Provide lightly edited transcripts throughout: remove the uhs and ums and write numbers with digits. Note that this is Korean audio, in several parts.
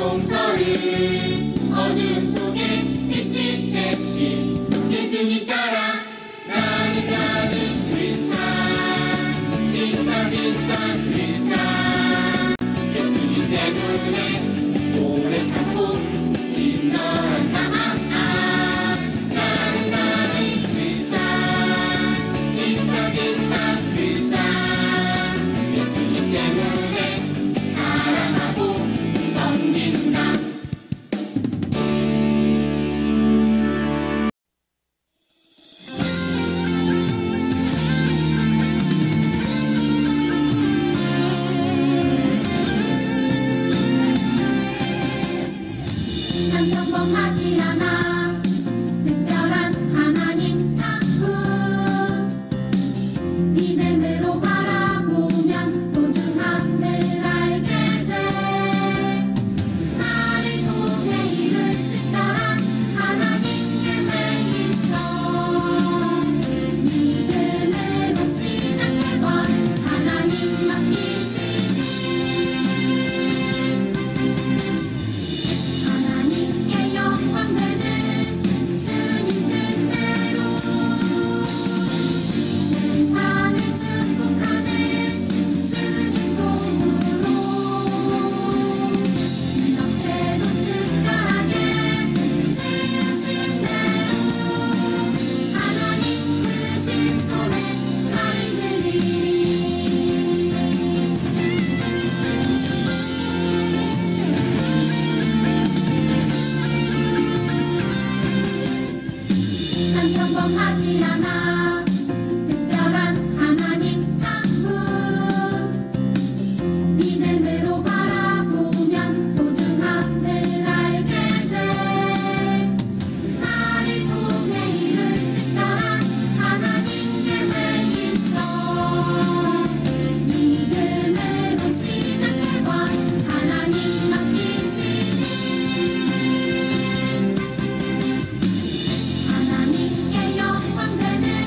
용서를 어둠 속에 빛이 대신 예수님 따라 나는 그차 진짜 그차 예수님 때문에 오래 참고 친절한 나는 그차 진짜 그차 예수님 때문에 사랑하고 섬기는 나. 난 평범하지 않아 특별한 하나님 작품 믿음으로 바라보면 소중함을 알게 돼 나를 통해 이룰 특별한 하나님 계획 있어 믿음으로 시작해봐 하나님 맡기시니 하나님께 영광되는 주님 뜻대로 세상을 축복하는 주님 도움으로 이렇게도 특별하게 지으신 대로 하나님 크신 손에 나를 드리리. 난 평범하지 않아 특별한 하나님 작품 믿음으로 바라보면 소중함을 알게 돼 나를 통해 이룰 특별한 하나님 계획 있어 믿음으로 시작해봐 하나님 맡기시니 하나님께 영광되는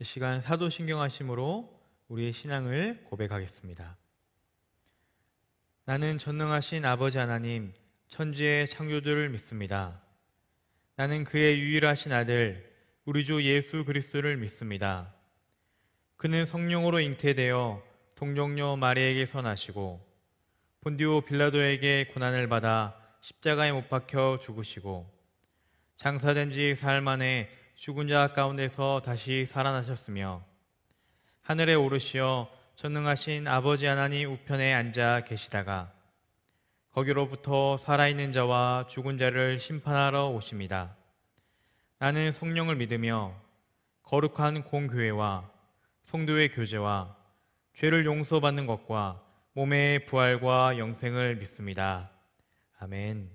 시간 사도신경하심으로 우리의 신앙을 고백하겠습니다. 나는 전능하신 아버지 하나님, 천지의 창조주를 믿습니다. 나는 그의 유일하신 아들, 우리 주 예수 그리스도를 믿습니다. 그는 성령으로 잉태되어 동정녀 마리에게서 나시고 본디오 빌라도에게 고난을 받아 십자가에 못 박혀 죽으시고 장사된 지 사흘 만에 죽은 자 가운데서 다시 살아나셨으며 하늘에 오르시어 전능하신 아버지 하나님 우편에 앉아 계시다가 거기로부터 살아있는 자와 죽은 자를 심판하러 오십니다. 나는 성령을 믿으며 거룩한 공교회와 성도의 교제와 죄를 용서받는 것과 몸의 부활과 영생을 믿습니다. 아멘.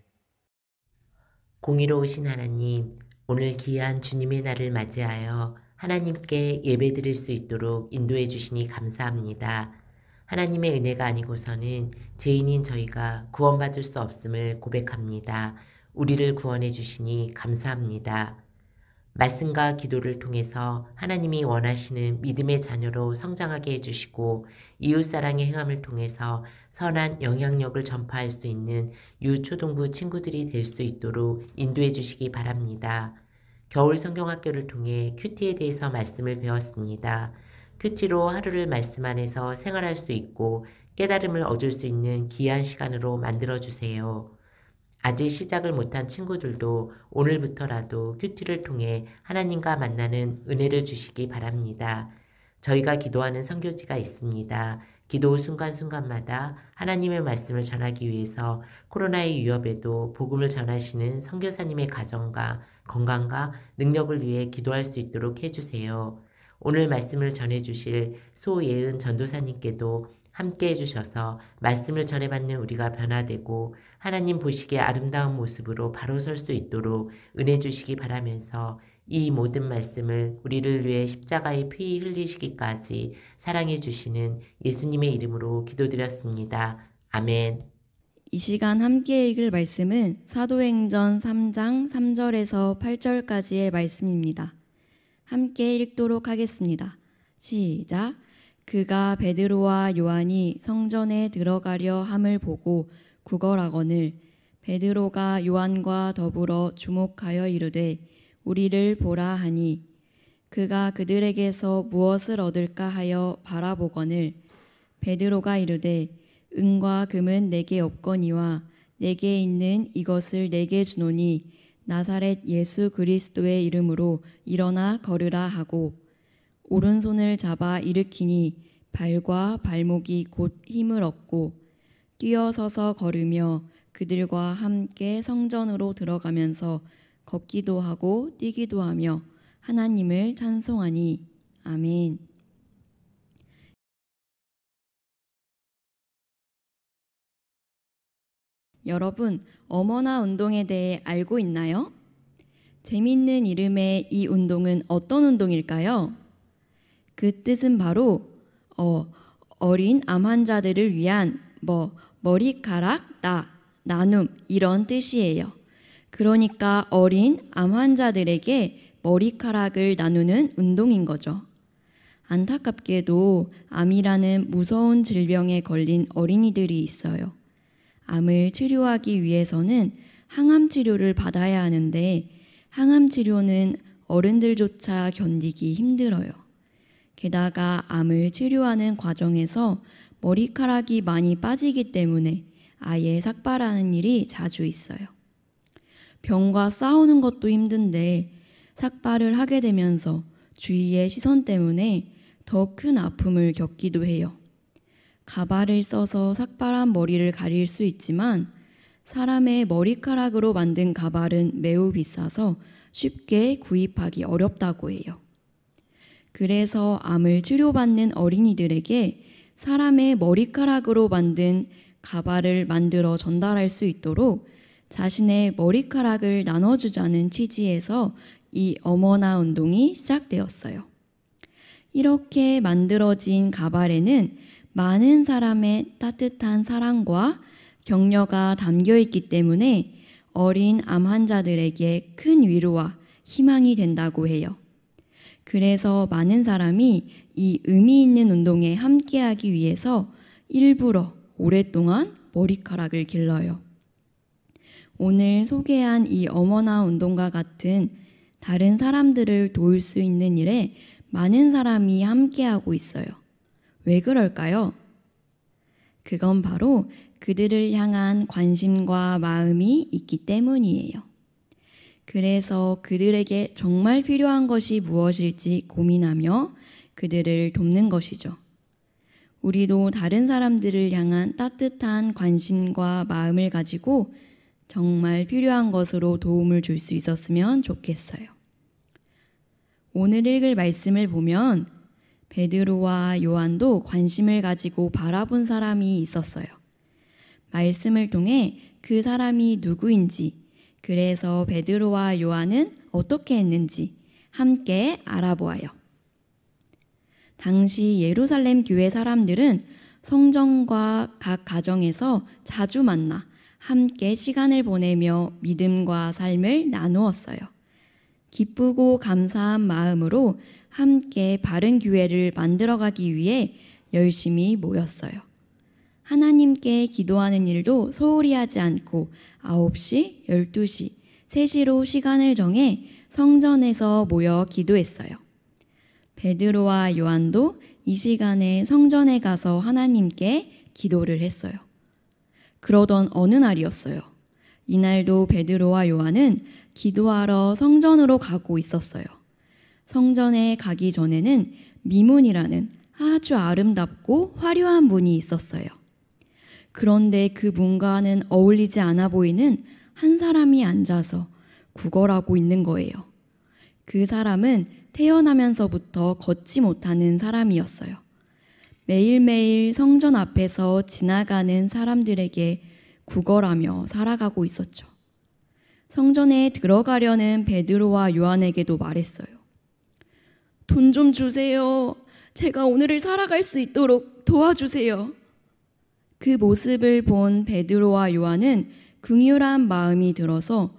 공의로우신 하나님, 오늘 귀한 주님의 날을 맞이하여 하나님께 예배드릴 수 있도록 인도해 주시니 감사합니다. 하나님의 은혜가 아니고서는 죄인인 저희가 구원받을 수 없음을 고백합니다. 우리를 구원해 주시니 감사합니다. 말씀과 기도를 통해서 하나님이 원하시는 믿음의 자녀로 성장하게 해주시고 이웃사랑의 행함을 통해서 선한 영향력을 전파할 수 있는 유초등부 친구들이 될 수 있도록 인도해 주시기 바랍니다. 겨울 성경학교를 통해 큐티에 대해서 말씀을 배웠습니다. 큐티로 하루를 말씀 안에서 생활할 수 있고 깨달음을 얻을 수 있는 귀한 시간으로 만들어주세요. 아직 시작을 못한 친구들도 오늘부터라도 큐티를 통해 하나님과 만나는 은혜를 주시기 바랍니다. 저희가 기도하는 선교지가 있습니다. 기도 순간순간마다 하나님의 말씀을 전하기 위해서 코로나의 위협에도 복음을 전하시는 선교사님의 가정과 건강과 능력을 위해 기도할 수 있도록 해주세요. 오늘 말씀을 전해주실 소예은 전도사님께도 함께 해주셔서 말씀을 전해받는 우리가 변화되고 하나님 보시기에 아름다운 모습으로 바로 설 수 있도록 은혜 주시기 바라면서 이 모든 말씀을 우리를 위해 십자가에 피 흘리시기까지 사랑해 주시는 예수님의 이름으로 기도드렸습니다. 아멘. 이 시간 함께 읽을 말씀은 사도행전 3장 3절에서 8절까지의 말씀입니다. 함께 읽도록 하겠습니다. 시작. 그가 베드로와 요한이 성전에 들어가려 함을 보고 구걸하거늘 베드로가 요한과 더불어 주목하여 이르되 우리를 보라 하니 그가 그들에게서 무엇을 얻을까 하여 바라보거늘 베드로가 이르되 은과 금은 내게 없거니와 내게 있는 이것을 내게 주노니 나사렛 예수 그리스도의 이름으로 일어나 걸으라 하고 오른손을 잡아 일으키니 발과 발목이 곧 힘을 얻고 뛰어서서 걸으며 그들과 함께 성전으로 들어가면서 걷기도 하고 뛰기도 하며 하나님을 찬송하니 아멘. 여러분, 어머나 운동에 대해 알고 있나요? 재밌는 이름의 이 운동은 어떤 운동일까요? 그 뜻은 바로 어린 암 환자들을 위한 머리카락 나눔 이런 뜻이에요. 그러니까 어린 암 환자들에게 머리카락을 나누는 운동인 거죠. 안타깝게도 암이라는 무서운 질병에 걸린 어린이들이 있어요. 암을 치료하기 위해서는 항암 치료를 받아야 하는데 항암 치료는 어른들조차 견디기 힘들어요. 게다가 암을 치료하는 과정에서 머리카락이 많이 빠지기 때문에 아예 삭발하는 일이 자주 있어요. 병과 싸우는 것도 힘든데 삭발을 하게 되면서 주위의 시선 때문에 더 큰 아픔을 겪기도 해요. 가발을 써서 삭발한 머리를 가릴 수 있지만 사람의 머리카락으로 만든 가발은 매우 비싸서 쉽게 구입하기 어렵다고 해요. 그래서 암을 치료받는 어린이들에게 사람의 머리카락으로 만든 가발을 만들어 전달할 수 있도록 자신의 머리카락을 나눠주자는 취지에서 이 어머나 운동이 시작되었어요. 이렇게 만들어진 가발에는 많은 사람의 따뜻한 사랑과 격려가 담겨 있기 때문에 어린 암 환자들에게 큰 위로와 희망이 된다고 해요. 그래서 많은 사람이 이 의미 있는 운동에 함께하기 위해서 일부러 오랫동안 머리카락을 길러요. 오늘 소개한 이 어머나 운동과 같은 다른 사람들을 도울 수 있는 일에 많은 사람이 함께하고 있어요. 왜 그럴까요? 그건 바로 그들을 향한 관심과 마음이 있기 때문이에요. 그래서 그들에게 정말 필요한 것이 무엇일지 고민하며 그들을 돕는 것이죠. 우리도 다른 사람들을 향한 따뜻한 관심과 마음을 가지고 정말 필요한 것으로 도움을 줄 수 있었으면 좋겠어요. 오늘 읽을 말씀을 보면 베드로와 요한도 관심을 가지고 바라본 사람이 있었어요. 말씀을 통해 그 사람이 누구인지, 그래서 베드로와 요한은 어떻게 했는지 함께 알아보아요. 당시 예루살렘 교회 사람들은 성전과 각 가정에서 자주 만나 함께 시간을 보내며 믿음과 삶을 나누었어요. 기쁘고 감사한 마음으로 함께 바른 교회를 만들어가기 위해 열심히 모였어요. 하나님께 기도하는 일도 소홀히 하지 않고 9시, 12시, 3시로 시간을 정해 성전에서 모여 기도했어요. 베드로와 요한도 이 시간에 성전에 가서 하나님께 기도를 했어요. 그러던 어느 날이었어요. 이날도 베드로와 요한은 기도하러 성전으로 가고 있었어요. 성전에 가기 전에는 미문이라는 아주 아름답고 화려한 문이 있었어요. 그런데 그 문과는 어울리지 않아 보이는 한 사람이 앉아서 구걸하고 있는 거예요. 그 사람은 태어나면서부터 걷지 못하는 사람이었어요. 매일매일 성전 앞에서 지나가는 사람들에게 구걸하며 살아가고 있었죠. 성전에 들어가려는 베드로와 요한에게도 말했어요. 돈 좀 주세요. 제가 오늘을 살아갈 수 있도록 도와주세요. 그 모습을 본 베드로와 요한은 긍휼한 마음이 들어서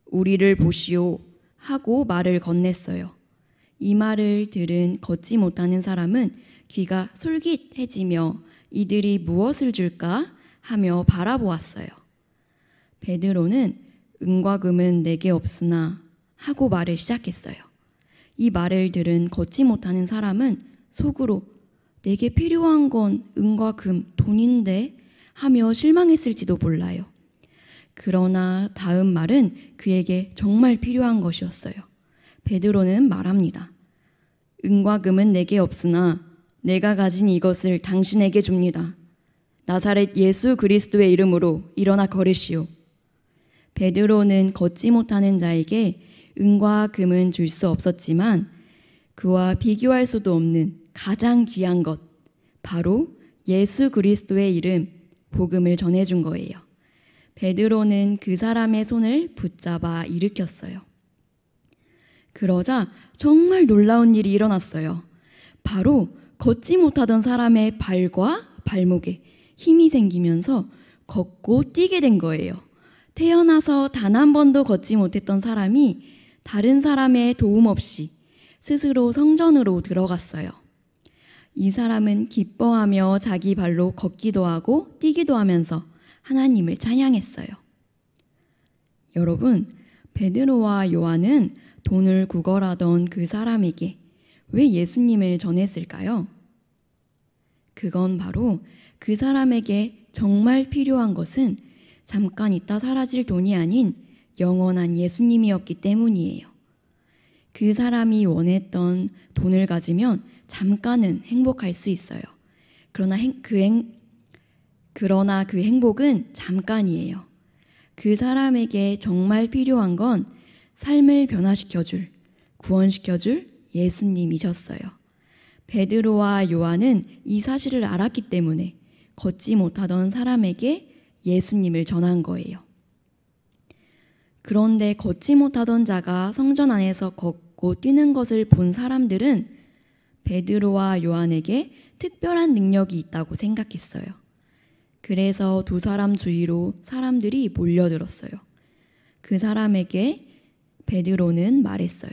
우리를 보시오 하고 말을 건넸어요. 이 말을 들은 걷지 못하는 사람은 귀가 솔깃해지며 이들이 무엇을 줄까 하며 바라보았어요. 베드로는 은과 금은 내게 없으나 하고 말을 시작했어요. 이 말을 들은 걷지 못하는 사람은 속으로 내게 필요한 건 은과 금, 돈인데 하며 실망했을지도 몰라요. 그러나 다음 말은 그에게 정말 필요한 것이었어요. 베드로는 말합니다. 은과 금은 내게 없으나 내가 가진 이것을 당신에게 줍니다. 나사렛 예수 그리스도의 이름으로 일어나 걸으시오. 베드로는 걷지 못하는 자에게 은과 금은 줄 수 없었지만 그와 비교할 수도 없는 가장 귀한 것, 바로 예수 그리스도의 이름, 복음을 전해준 거예요. 베드로는 그 사람의 손을 붙잡아 일으켰어요. 그러자 정말 놀라운 일이 일어났어요. 바로 걷지 못하던 사람의 발과 발목에 힘이 생기면서 걷고 뛰게 된 거예요. 태어나서 단 한 번도 걷지 못했던 사람이 다른 사람의 도움 없이 스스로 성전으로 들어갔어요. 이 사람은 기뻐하며 자기 발로 걷기도 하고 뛰기도 하면서 하나님을 찬양했어요. 여러분, 베드로와 요한은 돈을 구걸하던 그 사람에게 왜 예수님을 전했을까요? 그건 바로 그 사람에게 정말 필요한 것은 잠깐 있다 사라질 돈이 아닌 영원한 예수님이었기 때문이에요. 그 사람이 원했던 돈을 가지면 잠깐은 행복할 수 있어요. 그러나 그 행복은 잠깐이에요. 그 사람에게 정말 필요한 건 삶을 변화시켜줄, 구원시켜줄 예수님이셨어요. 베드로와 요한은 이 사실을 알았기 때문에 걷지 못하던 사람에게 예수님을 전한 거예요. 그런데 걷지 못하던 자가 성전 안에서 걷고 뛰는 것을 본 사람들은 베드로와 요한에게 특별한 능력이 있다고 생각했어요. 그래서 두 사람 주위로 사람들이 몰려들었어요. 그 사람에게 베드로는 말했어요.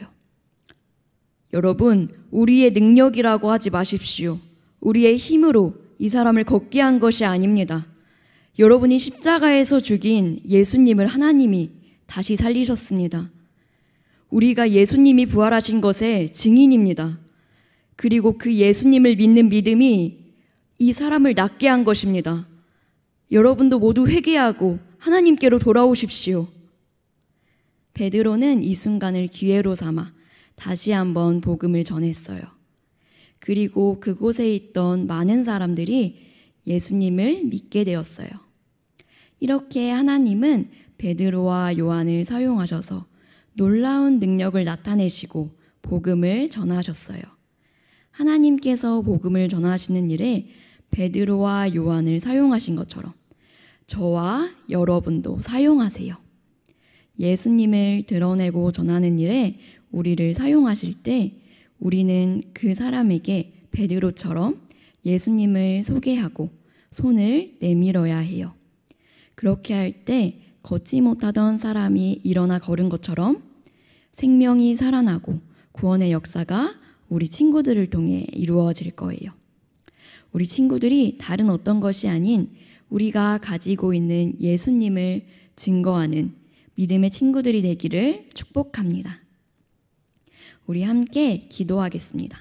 여러분, 우리의 능력이라고 하지 마십시오. 우리의 힘으로 이 사람을 걷게 한 것이 아닙니다. 여러분이 십자가에서 죽인 예수님을 하나님이 다시 살리셨습니다. 우리가 예수님이 부활하신 것의 증인입니다. 그리고 그 예수님을 믿는 믿음이 이 사람을 낫게 한 것입니다. 여러분도 모두 회개하고 하나님께로 돌아오십시오. 베드로는 이 순간을 기회로 삼아 다시 한번 복음을 전했어요. 그리고 그곳에 있던 많은 사람들이 예수님을 믿게 되었어요. 이렇게 하나님은 베드로와 요한을 사용하셔서 놀라운 능력을 나타내시고 복음을 전하셨어요. 하나님께서 복음을 전하시는 일에 베드로와 요한을 사용하신 것처럼 저와 여러분도 사용하세요. 예수님을 드러내고 전하는 일에 우리를 사용하실 때 우리는 그 사람에게 베드로처럼 예수님을 소개하고 손을 내밀어야 해요. 그렇게 할 때 걷지 못하던 사람이 일어나 걸은 것처럼 생명이 살아나고 구원의 역사가 우리 친구들을 통해 이루어질 거예요. 우리 친구들이 다른 어떤 것이 아닌 우리가 가지고 있는 예수님을 증거하는 믿음의 친구들이 되기를 축복합니다. 우리 함께 기도하겠습니다.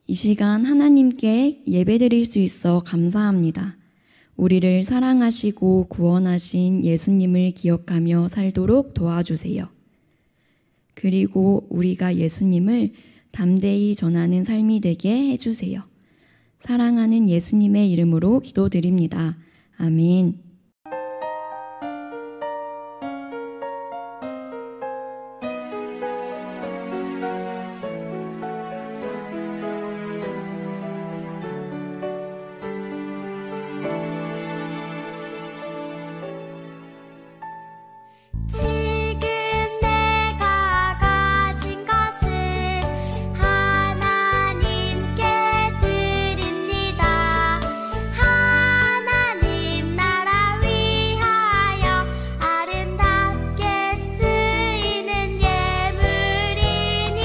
이 시간 하나님께 예배드릴 수 있어 감사합니다. 우리를 사랑하시고 구원하신 예수님을 기억하며 살도록 도와주세요. 그리고 우리가 예수님을 담대히 전하는 삶이 되게 해주세요. 사랑하는 예수님의 이름으로 기도드립니다. 아멘. 지금 내가 가진 것을 하나님께 드립니다. 하나님 나라 위하여 아름답게 쓰이는 예물이니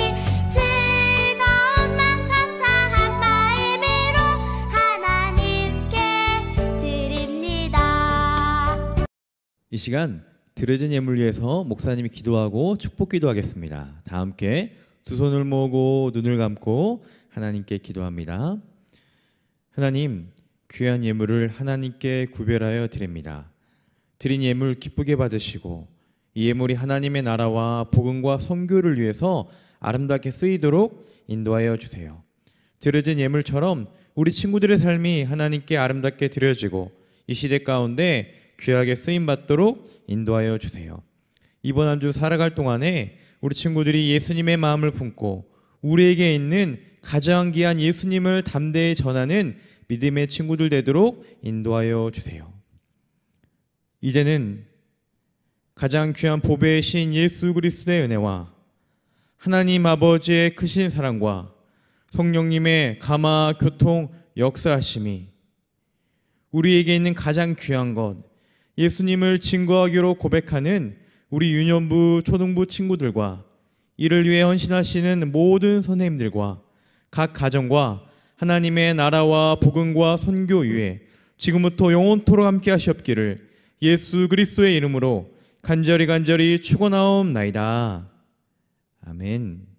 즐거운 맘 감사한 마음으로 하나님께 드립니다. 이 시간 드려진 예물 위해서 목사님이 기도하고 축복 기도하겠습니다. 다 함께 두 손을 모으고 눈을 감고 하나님께 기도합니다. 하나님, 귀한 예물을 하나님께 구별하여 드립니다. 드린 예물 기쁘게 받으시고 이 예물이 하나님의 나라와 복음과 선교를 위해서 아름답게 쓰이도록 인도하여 주세요. 드려진 예물처럼 우리 친구들의 삶이 하나님께 아름답게 드려지고 이 시대 가운데 귀하게 쓰임받도록 인도하여 주세요. 이번 한 주 살아갈 동안에 우리 친구들이 예수님의 마음을 품고 우리에게 있는 가장 귀한 예수님을 담대히 전하는 믿음의 친구들 되도록 인도하여 주세요. 이제는 가장 귀한 보배의 신 예수 그리스도의 은혜와 하나님 아버지의 크신 사랑과 성령님의 감화 교통 역사하심이 우리에게 있는 가장 귀한 것 예수님을 증거하기로 고백하는 우리 유년부 초등부 친구들과 이를 위해 헌신하시는 모든 선생님들과 각 가정과 하나님의 나라와 복음과 선교 위에 지금부터 영원토록 함께 하시옵기를 예수 그리스도의 이름으로 간절히 축원하옵나이다. 아멘.